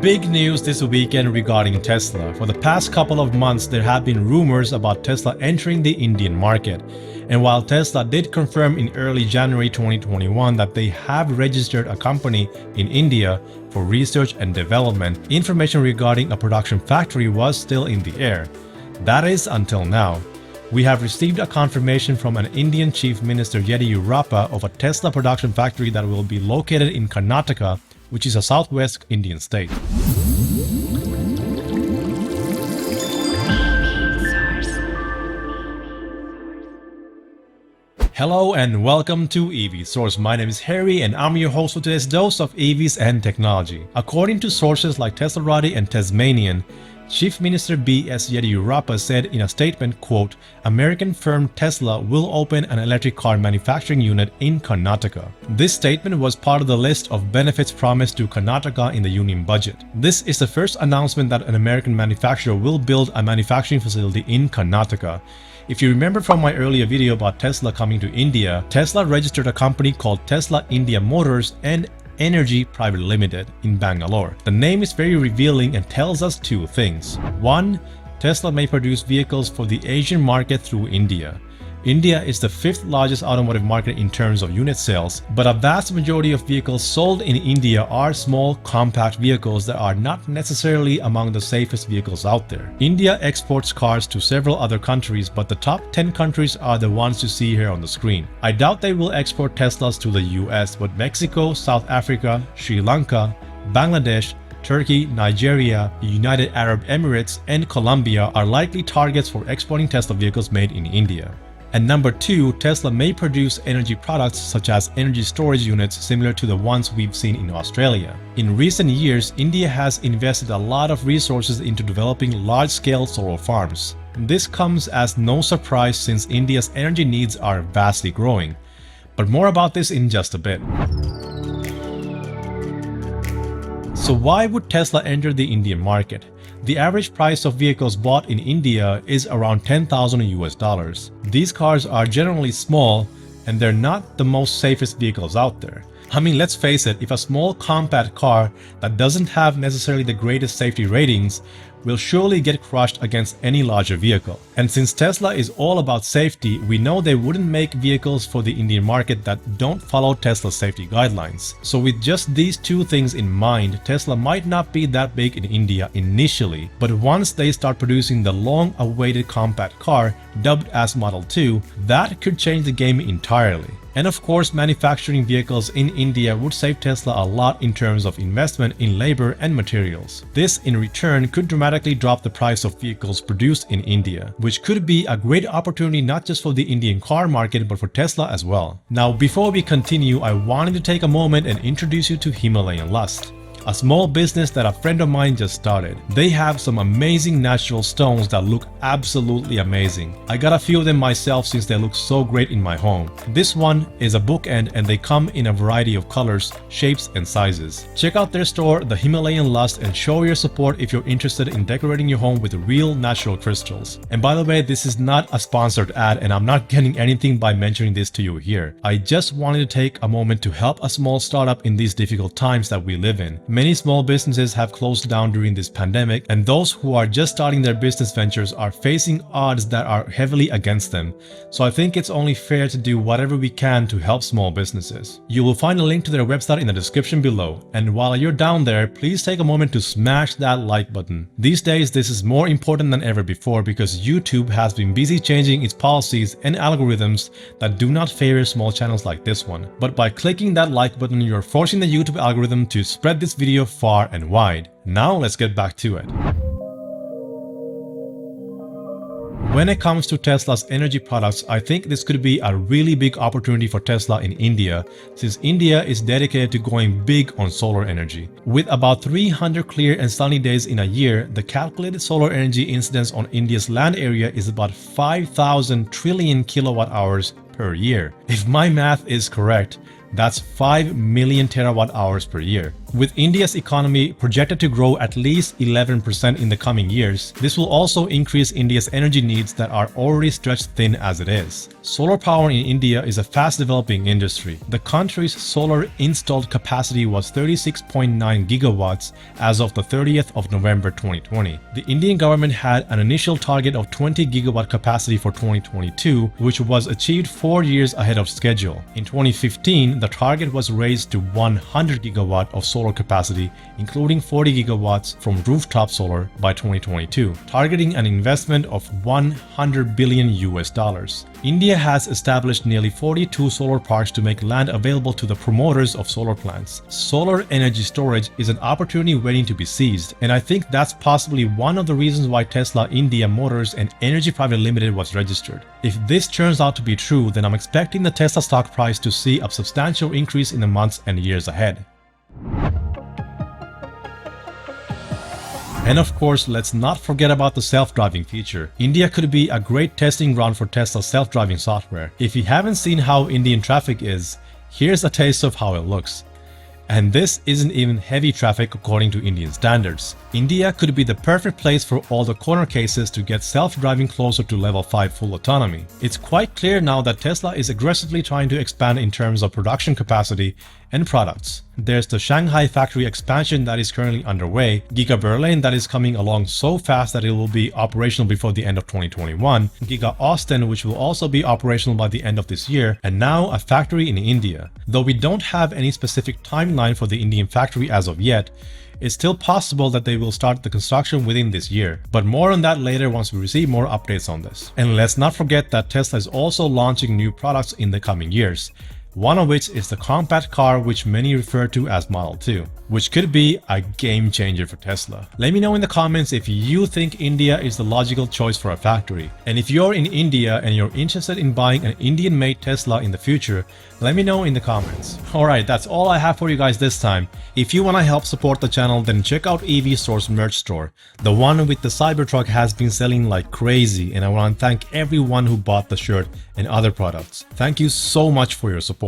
Big news this weekend regarding Tesla. For the past couple of months, there have been rumors about Tesla entering the Indian market. And while Tesla did confirm in early January 2021 that they have registered a company in India for research and development, information regarding a production factory was still in the air. That is until now. We have received a confirmation from an Indian Chief Minister Yediyurappa of a Tesla production factory that will be located in Karnataka, which is a southwest Indian state. Hello and welcome to EV Source. My name is Harry and I'm your host for today's dose of EVs and technology. According to sources like Teslarati and Tasmanian, Chief Minister B.S. Yediyurappa said in a statement, quote, American firm Tesla will open an electric car manufacturing unit in Karnataka. This statement was part of the list of benefits promised to Karnataka in the union budget. This is the first announcement that an American manufacturer will build a manufacturing facility in Karnataka. If you remember from my earlier video about Tesla coming to India, Tesla registered a company called Tesla India Motors and Energy Private Limited in Bangalore. The name is very revealing and tells us two things. One, Tesla may produce vehicles for the Asian market through India. India is the fifth largest automotive market in terms of unit sales, but a vast majority of vehicles sold in India are small, compact vehicles that are not necessarily among the safest vehicles out there. India exports cars to several other countries, but the top 10 countries are the ones you see here on the screen. I doubt they will export Teslas to the US, but Mexico, South Africa, Sri Lanka, Bangladesh, Turkey, Nigeria, United Arab Emirates, and Colombia are likely targets for exporting Tesla vehicles made in India. And number two, Tesla may produce energy products such as energy storage units similar to the ones we've seen in Australia. In recent years, India has invested a lot of resources into developing large-scale solar farms. This comes as no surprise since India's energy needs are vastly growing. But more about this in just a bit. So why would Tesla enter the Indian market? The average price of vehicles bought in India is around $10,000 US. These cars are generally small and they're not the most safest vehicles out there. I mean, let's face it, if a small compact car that doesn't have necessarily the greatest safety ratings will surely get crushed against any larger vehicle. And since Tesla is all about safety, we know they wouldn't make vehicles for the Indian market that don't follow Tesla's safety guidelines. So with just these two things in mind, Tesla might not be that big in India initially, but once they start producing the long-awaited compact car dubbed as Model 2, that could change the game entirely. And of course, manufacturing vehicles in India would save Tesla a lot in terms of investment in labor and materials. This in return could dramatically drop the price of vehicles produced in India, which could be a great opportunity not just for the Indian car market but for Tesla as well. Now, before we continue, I wanted to take a moment and introduce you to Himalayan Lust, a small business that a friend of mine just started. They have some amazing natural stones that look absolutely amazing. I got a few of them myself since they look so great in my home. This one is a bookend and they come in a variety of colors, shapes, and sizes. Check out their store, the Himalayan Lust, and show your support if you're interested in decorating your home with real natural crystals. And by the way, this is not a sponsored ad and I'm not getting anything by mentioning this to you here. I just wanted to take a moment to help a small startup in these difficult times that we live in. Many small businesses have closed down during this pandemic, and those who are just starting their business ventures are facing odds that are heavily against them. So I think it's only fair to do whatever we can to help small businesses. You will find a link to their website in the description below. And while you're down there, please take a moment to smash that like button. These days, this is more important than ever before because YouTube has been busy changing its policies and algorithms that do not favor small channels like this one. But by clicking that like button, you're forcing the YouTube algorithm to spread this video far and wide. Now let's get back to it. When it comes to Tesla's energy products, I think this could be a really big opportunity for Tesla in India, since India is dedicated to going big on solar energy. With about 300 clear and sunny days in a year, the calculated solar energy incidence on India's land area is about 5,000 trillion kilowatt hours per year. If my math is correct, that's 5 million terawatt hours per year. With India's economy projected to grow at least 11% in the coming years, this will also increase India's energy needs that are already stretched thin as it is. Solar power in India is a fast-developing industry. The country's solar installed capacity was 36.9 gigawatts as of the 30th of November 2020. The Indian government had an initial target of 20 gigawatt capacity for 2022, which was achieved 4 years ahead of schedule. In 2015, the target was raised to 100 gigawatt of solar capacity, including 40 gigawatts from rooftop solar by 2022, targeting an investment of $100 billion. India has established nearly 42 solar parks to make land available to the promoters of solar plants. Solar energy storage is an opportunity waiting to be seized, and I think that's possibly one of the reasons why Tesla India Motors and Energy Private Limited was registered. If this turns out to be true, then I'm expecting the Tesla stock price to see a substantial increase in the months and years ahead. And of course, let's not forget about the self-driving feature. India could be a great testing ground for Tesla's self-driving software. If you haven't seen how Indian traffic is, here's a taste of how it looks. And this isn't even heavy traffic according to Indian standards. India could be the perfect place for all the corner cases to get self-driving closer to level 5 full autonomy. It's quite clear now that Tesla is aggressively trying to expand in terms of production capacity and products. There's the Shanghai factory expansion that is currently underway, Giga Berlin that is coming along so fast that it will be operational before the end of 2021, Giga Austin which will also be operational by the end of this year, and now a factory in India. Though we don't have any specific timeline for the Indian factory as of yet, it's still possible that they will start the construction within this year. But more on that later once we receive more updates on this. And let's not forget that Tesla is also launching new products in the coming years. One of which is the compact car which many refer to as Model 2, which could be a game changer for Tesla. Let me know in the comments if you think India is the logical choice for a factory. And if you're in India and you're interested in buying an Indian-made Tesla in the future, let me know in the comments. Alright, that's all I have for you guys this time. If you want to help support the channel, then check out EV Store's merch store. The one with the Cybertruck has been selling like crazy, and I want to thank everyone who bought the shirt and other products. Thank you so much for your support.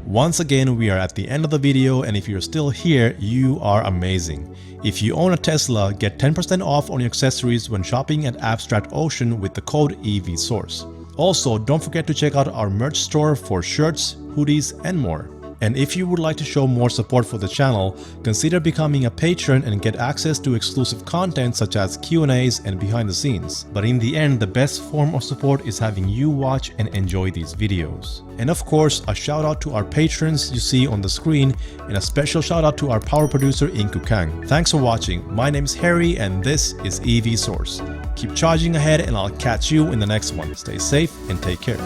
Once again, we are at the end of the video, and if you're still here, you are amazing. If you own a Tesla, get 10% off on your accessories when shopping at Abstract Ocean with the code EVSource. Also, don't forget to check out our merch store for shirts, hoodies, and more. And if you would like to show more support for the channel, consider becoming a patron and get access to exclusive content such as Q&As and behind the scenes. But in the end, the best form of support is having you watch and enjoy these videos. And of course, a shout out to our patrons you see on the screen, and a special shout out to our power producer Inku Kang. Thanks for watching. My name is Harry and this is EV Source. Keep charging ahead and I'll catch you in the next one. Stay safe and take care.